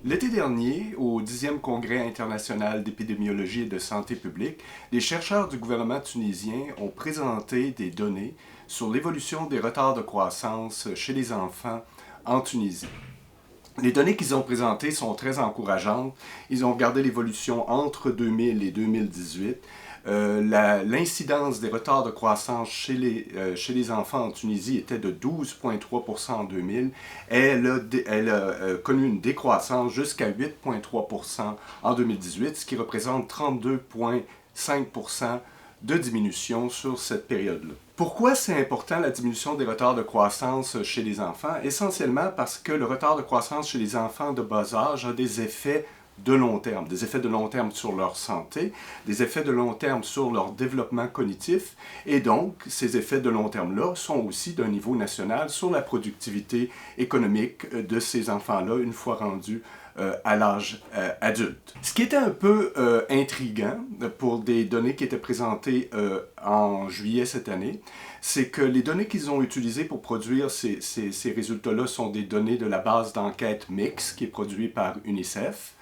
L'été dernier, au 10e Congrès international d'épidémiologie et de santé publique, les chercheurs du gouvernement tunisien ont présenté des données sur l'évolution des retards de croissance chez les enfants en Tunisie. Les données qu'ils ont présentées sont très encourageantes. Ils ont regardé l'évolution entre 2000 et 2018. L'incidence des retards de croissance chez les enfants en Tunisie était de 12,3% en 2000. Elle a connu une décroissance jusqu'à 8,3% en 2018, ce qui représente 32,5% de diminution sur cette période-là. Pourquoi c'est important la diminution des retards de croissance chez les enfants? Essentiellement parce que le retard de croissance chez les enfants de bas âge a des effets de long terme, des effets de long terme sur leur santé, des effets de long terme sur leur développement cognitif, et donc ces effets de long terme-là sont aussi d'un niveau national sur la productivité économique de ces enfants-là une fois rendus à l'âge adulte. Ce qui était un peu intriguant pour des données qui étaient présentées en juillet cette année, c'est que les données qu'ils ont utilisées pour produire ces résultats-là sont des données de la base d'enquête MIX qui est produite par UNICEF.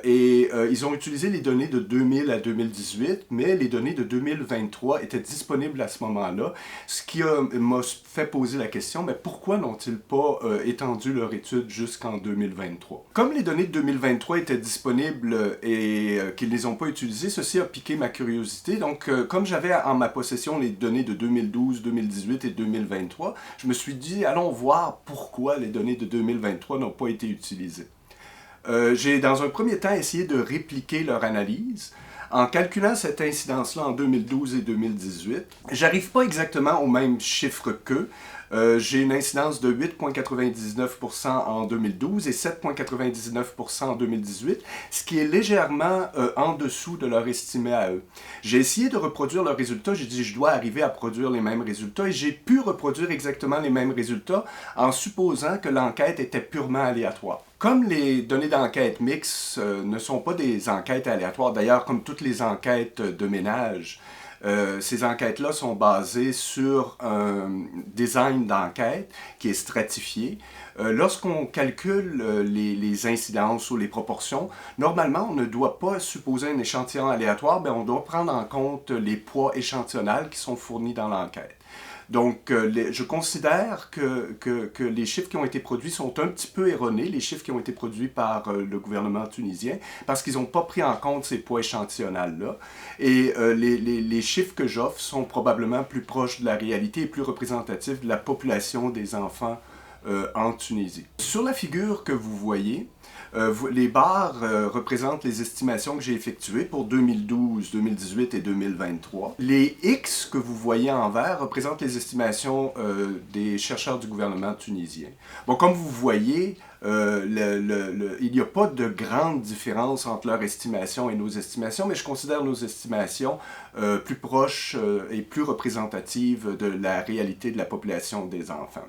Ils ont utilisé les données de 2000 à 2018, mais les données de 2023 étaient disponibles à ce moment-là, ce qui m'a fait poser la question, mais pourquoi n'ont-ils pas étendu leur étude jusqu'en 2023? Comme les données de 2023 étaient disponibles et qu'ils ne les ont pas utilisées, ceci a piqué ma curiosité. Donc, comme j'avais en ma possession les données de 2012, 2018 et 2023, je me suis dit, allons voir pourquoi les données de 2023 n'ont pas été utilisées. J'ai dans un premier temps essayé de répliquer leur analyse. En calculant cette incidence-là en 2012 et 2018, j'arrive pas exactement au même chiffre qu'eux. J'ai une incidence de 8,99% en 2012 et 7,99% en 2018, ce qui est légèrement en dessous de leur estimé à eux. J'ai essayé de reproduire leurs résultats, j'ai dit je dois arriver à produire les mêmes résultats et j'ai pu reproduire exactement les mêmes résultats en supposant que l'enquête était purement aléatoire. Comme les données d'enquête mixtes ne sont pas des enquêtes aléatoires, d'ailleurs comme toutes les enquêtes de ménage, ces enquêtes-là sont basées sur un design d'enquête qui est stratifié. Lorsqu'on calcule les incidences ou les proportions, normalement, on ne doit pas supposer un échantillon aléatoire, mais on doit prendre en compte les poids échantillonnels qui sont fournis dans l'enquête. Donc, je considère que les chiffres qui ont été produits sont un petit peu erronés, les chiffres qui ont été produits par le gouvernement tunisien, parce qu'ils n'ont pas pris en compte ces poids échantillonnels-là. Et les chiffres que j'offre sont probablement plus proches de la réalité et plus représentatifs de la population des enfants en Tunisie. Sur la figure que vous voyez, les barres représentent les estimations que j'ai effectuées pour 2012, 2018 et 2023. Les X que vous voyez en vert représentent les estimations des chercheurs du gouvernement tunisien. Bon, comme vous voyez, il n'y a pas de grande différence entre leurs estimations et nos estimations, mais je considère nos estimations plus proches et plus représentatives de la réalité de la population des enfants.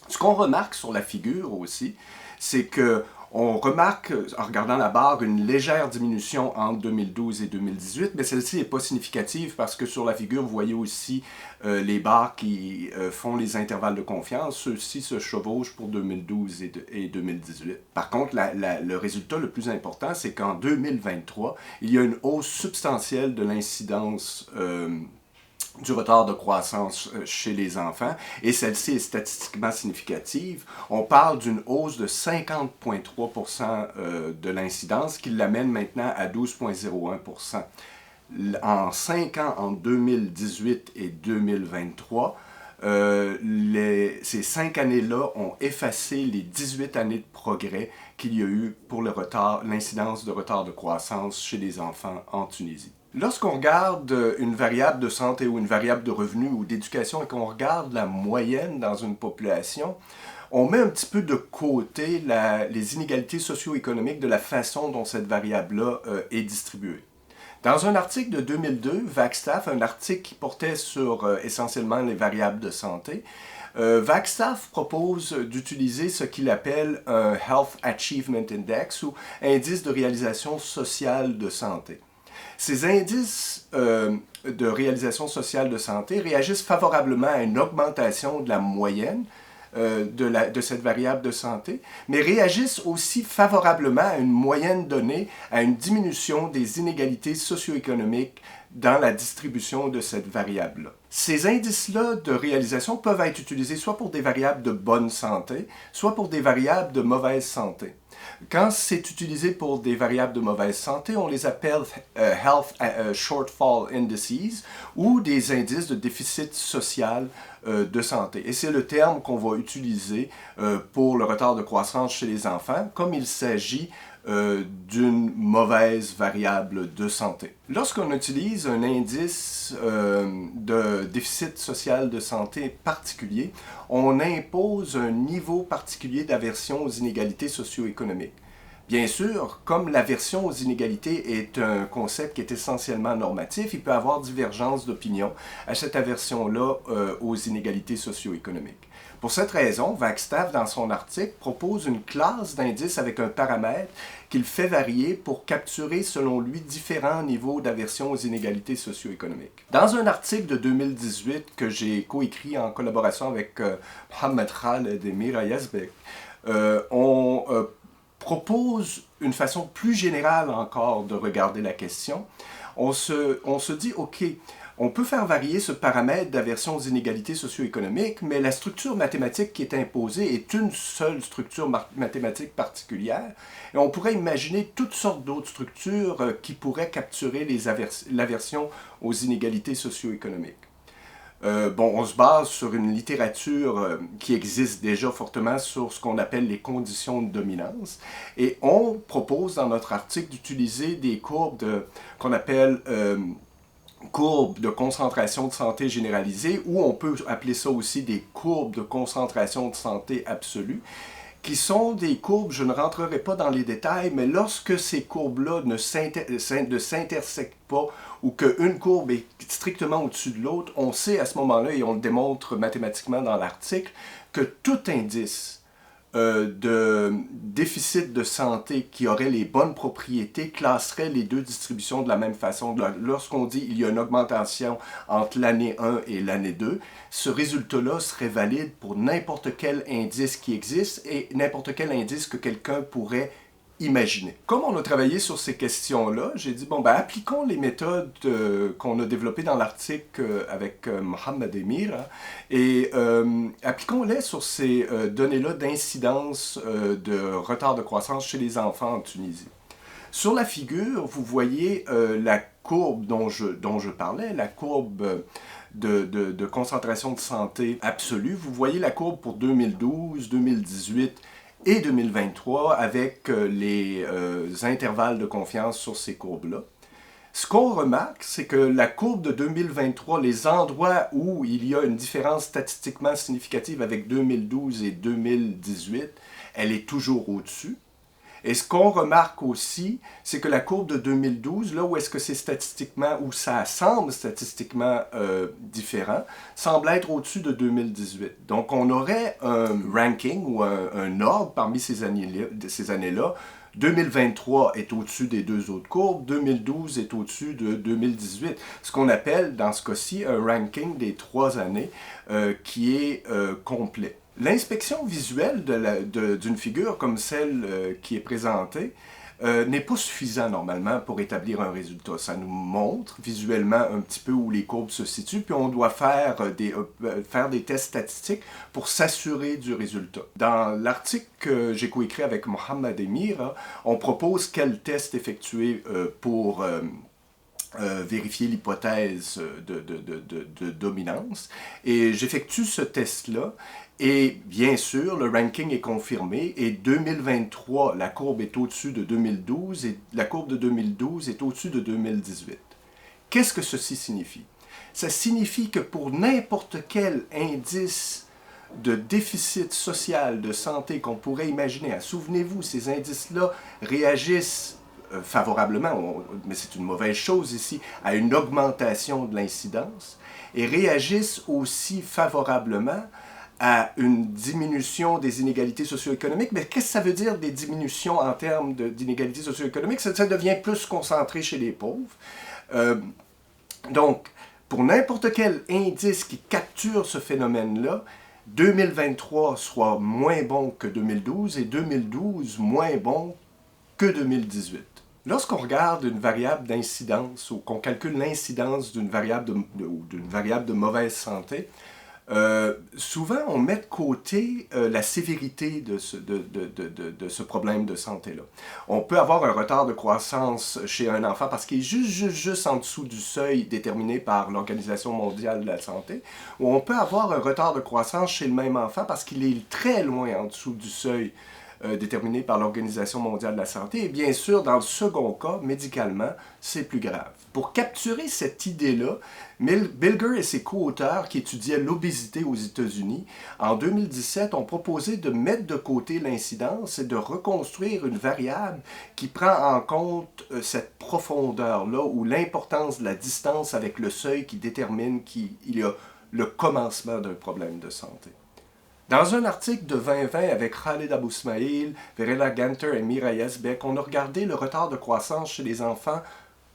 Ce qu'on remarque sur la figure aussi, c'est que on remarque, en regardant la barre, une légère diminution entre 2012 et 2018, mais celle-ci n'est pas significative parce que sur la figure, vous voyez aussi les barres qui font les intervalles de confiance. Ceux-ci se chevauchent pour 2012 et 2018. Par contre, le résultat le plus important, c'est qu'en 2023, il y a une hausse substantielle de l'incidence du retard de croissance chez les enfants, et celle-ci est statistiquement significative. On parle d'une hausse de 50,3% de l'incidence, qui l'amène maintenant à 12,01%. En 5 ans, en 2018 et 2023, ces 5 années-là ont effacé les 18 années de progrès qu'il y a eu pour l'incidence de retard de croissance chez les enfants en Tunisie. Lorsqu'on regarde une variable de santé ou une variable de revenu ou d'éducation et qu'on regarde la moyenne dans une population, on met un petit peu de côté les inégalités socio-économiques de la façon dont cette variable-là est distribuée. Dans un article de 2002, Wagstaff, un article qui portait sur essentiellement les variables de santé, Wagstaff propose d'utiliser ce qu'il appelle un Health Achievement Index ou indice de réalisation sociale de santé. Ces indices de réalisation sociale de santé réagissent favorablement à une augmentation de la moyenne de cette variable de santé, mais réagissent aussi favorablement à une moyenne donnée, à une diminution des inégalités socio-économiques dans la distribution de cette variable-là. Ces indices-là de réalisation peuvent être utilisés soit pour des variables de bonne santé, soit pour des variables de mauvaise santé. Quand c'est utilisé pour des variables de mauvaise santé, on les appelle Health Shortfall Indices ou des indices de déficit social de santé. Et c'est le terme qu'on va utiliser pour le retard de croissance chez les enfants, comme il s'agit d'une mauvaise variable de santé. Lorsqu'on utilise un indice de déficit social de santé particulier, on impose un niveau particulier d'aversion aux inégalités socio-économiques. Bien sûr, comme l'aversion aux inégalités est un concept qui est essentiellement normatif, il peut y avoir divergence d'opinion à cette aversion-là aux inégalités socio-économiques. Pour cette raison, Wagstaff, dans son article, propose une classe d'indices avec un paramètre qu'il fait varier pour capturer, selon lui, différents niveaux d'aversion aux inégalités socio-économiques. Dans un article de 2018 que j'ai coécrit en collaboration avec Mohamed Khaled et Mira Yazbek, on propose une façon plus générale encore de regarder la question. On se dit, OK, on peut faire varier ce paramètre d'aversion aux inégalités socio-économiques, mais la structure mathématique qui est imposée est une seule structure mathématique particulière. Et on pourrait imaginer toutes sortes d'autres structures qui pourraient capturer l'aversion aux inégalités socio-économiques. On se base sur une littérature qui existe déjà fortement sur ce qu'on appelle les conditions de dominance. Et on propose dans notre article d'utiliser des courbes qu'on appelle courbes de concentration de santé généralisée, ou on peut appeler ça aussi des courbes de concentration de santé absolue, qui sont des courbes, je ne rentrerai pas dans les détails, mais lorsque ces courbes-là ne s'intersectent pas ou qu'une courbe est strictement au-dessus de l'autre, on sait à ce moment-là, et on le démontre mathématiquement dans l'article, que tout indice de déficit de santé qui aurait les bonnes propriétés classerait les deux distributions de la même façon. Lorsqu'on dit qu'il y a une augmentation entre l'année 1 et l'année 2, ce résultat-là serait valide pour n'importe quel indice qui existe et n'importe quel indice que quelqu'un pourrait imaginer. Comme on a travaillé sur ces questions-là, j'ai dit, appliquons les méthodes qu'on a développées dans l'article avec Mohamed Emir et appliquons-les sur ces données-là d'incidence de retard de croissance chez les enfants en Tunisie. Sur la figure, vous voyez la courbe dont je parlais, la courbe de concentration de santé absolue. Vous voyez la courbe pour 2012, 2018 et 2023 avec les intervalles de confiance sur ces courbes-là. Ce qu'on remarque, c'est que la courbe de 2023, les endroits où il y a une différence statistiquement significative avec 2012 et 2018, elle est toujours au-dessus. Et ce qu'on remarque aussi, c'est que la courbe de 2012, là où est-ce que c'est statistiquement, où ça semble statistiquement différent, semble être au-dessus de 2018. Donc on aurait un ranking ou un ordre parmi ces années-là. 2023 est au-dessus des deux autres courbes, 2012 est au-dessus de 2018. Ce qu'on appelle dans ce cas-ci un ranking des 3 années qui est complet. L'inspection visuelle d'une figure comme celle qui est présentée n'est pas suffisant normalement pour établir un résultat. Ça nous montre visuellement un petit peu où les courbes se situent, puis on doit faire des tests statistiques pour s'assurer du résultat. Dans l'article que j'ai coécrit avec Mohamed Emir, on propose quel test effectuer pour vérifier l'hypothèse de dominance. Et j'effectue ce test-là. Et bien sûr, le ranking est confirmé. Et 2023, la courbe est au-dessus de 2012 et la courbe de 2012 est au-dessus de 2018. Qu'est-ce que ceci signifie? Ça signifie que pour n'importe quel indice de déficit social de santé qu'on pourrait imaginer, souvenez-vous, ces indices-là réagissent favorablement, mais c'est une mauvaise chose ici, à une augmentation de l'incidence et réagissent aussi favorablement à une diminution des inégalités socio-économiques. Mais qu'est-ce que ça veut dire des diminutions en termes d'inégalités socio-économiques? Ça devient plus concentré chez les pauvres. Donc, pour n'importe quel indice qui capture ce phénomène-là, 2023 soit moins bon que 2012 et 2012 moins bon que 2018. Lorsqu'on regarde une variable d'incidence ou qu'on calcule l'incidence d'une variable de mauvaise santé, souvent on met de côté la sévérité de ce problème de santé-là. On peut avoir un retard de croissance chez un enfant parce qu'il est juste en dessous du seuil déterminé par l'Organisation mondiale de la santé, ou on peut avoir un retard de croissance chez le même enfant parce qu'il est très loin en dessous du seuil déterminé par l'Organisation mondiale de la santé. Et bien sûr, dans le second cas, médicalement, c'est plus grave. Pour capturer cette idée-là, Bilger et ses co-auteurs qui étudiaient l'obésité aux États-Unis, en 2017, ont proposé de mettre de côté l'incidence et de reconstruire une variable qui prend en compte cette profondeur-là ou l'importance de la distance avec le seuil qui détermine qu'il y a le commencement d'un problème de santé. Dans un article de 2020 avec Khaled Abou-Smaïl, Verena Ganter et Mira Yazbek, on a regardé le retard de croissance chez les enfants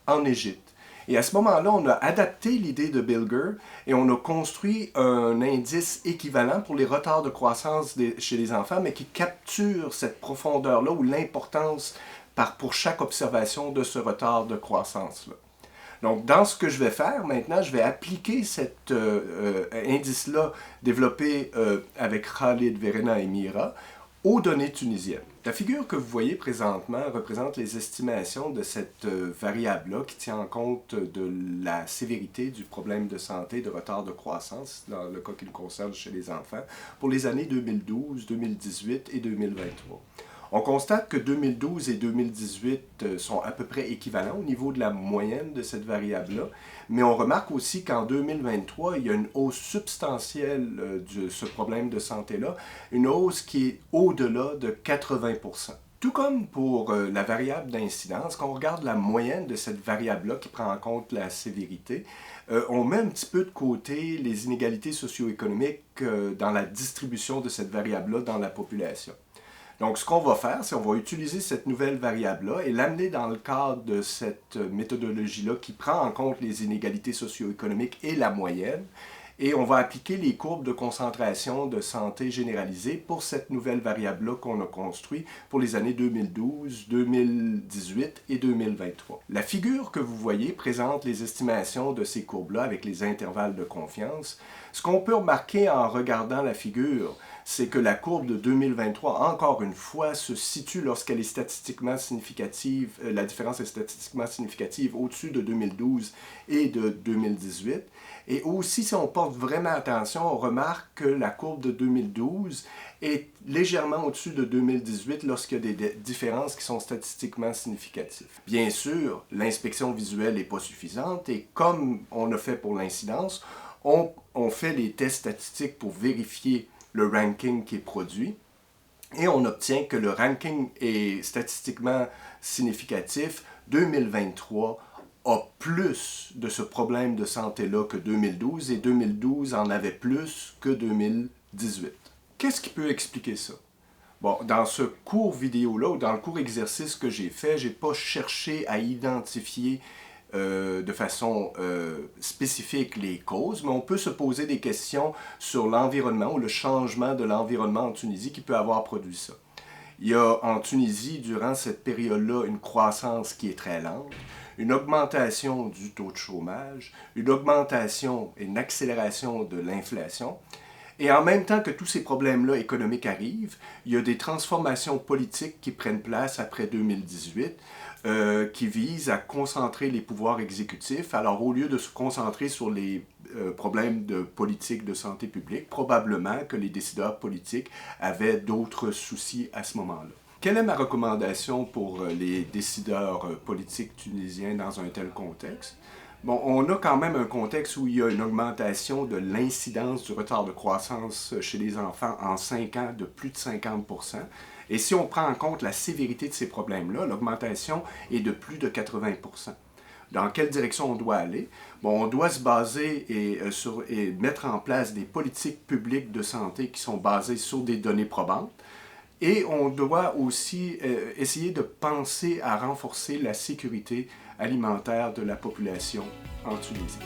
en Égypte. Et à ce moment-là, on a adapté l'idée de Bilger et on a construit un indice équivalent pour les retards de croissance chez les enfants, mais qui capture cette profondeur-là ou l'importance pour chaque observation de ce retard de croissance-là. Donc, dans ce que je vais faire maintenant, je vais appliquer cet indice-là développé avec Khalid, Verena et Mira aux données tunisiennes. La figure que vous voyez présentement représente les estimations de cette variable-là qui tient en compte de la sévérité du problème de santé de retard de croissance, dans le cas qui nous concerne chez les enfants, pour les années 2012, 2018 et 2023. On constate que 2012 et 2018 sont à peu près équivalents au niveau de la moyenne de cette variable-là, mais on remarque aussi qu'en 2023, il y a une hausse substantielle de ce problème de santé-là, une hausse qui est au-delà de 80%. Tout comme pour la variable d'incidence, quand on regarde la moyenne de cette variable-là qui prend en compte la sévérité, on met un petit peu de côté les inégalités socio-économiques dans la distribution de cette variable-là dans la population. Donc, ce qu'on va faire, c'est qu'on va utiliser cette nouvelle variable-là et l'amener dans le cadre de cette méthodologie-là qui prend en compte les inégalités socio-économiques et la moyenne. Et on va appliquer les courbes de concentration de santé généralisée pour cette nouvelle variable-là qu'on a construite pour les années 2012, 2018 et 2023. La figure que vous voyez présente les estimations de ces courbes-là avec les intervalles de confiance. Ce qu'on peut remarquer en regardant la figure, c'est que la courbe de 2023, encore une fois, se situe lorsqu'elle est statistiquement significative, la différence est statistiquement significative au-dessus de 2012 et de 2018. Et aussi, si on porte vraiment attention, on remarque que la courbe de 2012 est légèrement au-dessus de 2018 lorsqu'il y a des différences qui sont statistiquement significatives. Bien sûr, l'inspection visuelle n'est pas suffisante et comme on a fait pour l'incidence, on fait les tests statistiques pour vérifier le ranking qui est produit et on obtient que le ranking est statistiquement significatif. 2023 a plus de ce problème de santé-là que 2012 et 2012 en avait plus que 2018. Qu'est-ce qui peut expliquer ça? Bon, dans ce cours vidéo-là ou dans le cours exercice que j'ai fait, je n'ai pas cherché à identifier de façon spécifique les causes, mais on peut se poser des questions sur l'environnement ou le changement de l'environnement en Tunisie qui peut avoir produit ça. Il y a en Tunisie, durant cette période-là, une croissance qui est très lente, une augmentation du taux de chômage, une augmentation et une accélération de l'inflation. Et en même temps que tous ces problèmes-là économiques arrivent, il y a des transformations politiques qui prennent place après 2018 qui visent à concentrer les pouvoirs exécutifs. Alors, au lieu de se concentrer sur les problèmes de politique de santé publique, probablement que les décideurs politiques avaient d'autres soucis à ce moment-là. Quelle est ma recommandation pour les décideurs politiques tunisiens dans un tel contexte? Bon, on a quand même un contexte où il y a une augmentation de l'incidence du retard de croissance chez les enfants en 5 ans de plus de 50%. Et si on prend en compte la sévérité de ces problèmes-là, l'augmentation est de plus de 80%. Dans quelle direction on doit aller? Bon, on doit se baser et mettre en place des politiques publiques de santé qui sont basées sur des données probantes. Et on doit aussi essayer de penser à renforcer la sécurité alimentaire de la population en Tunisie.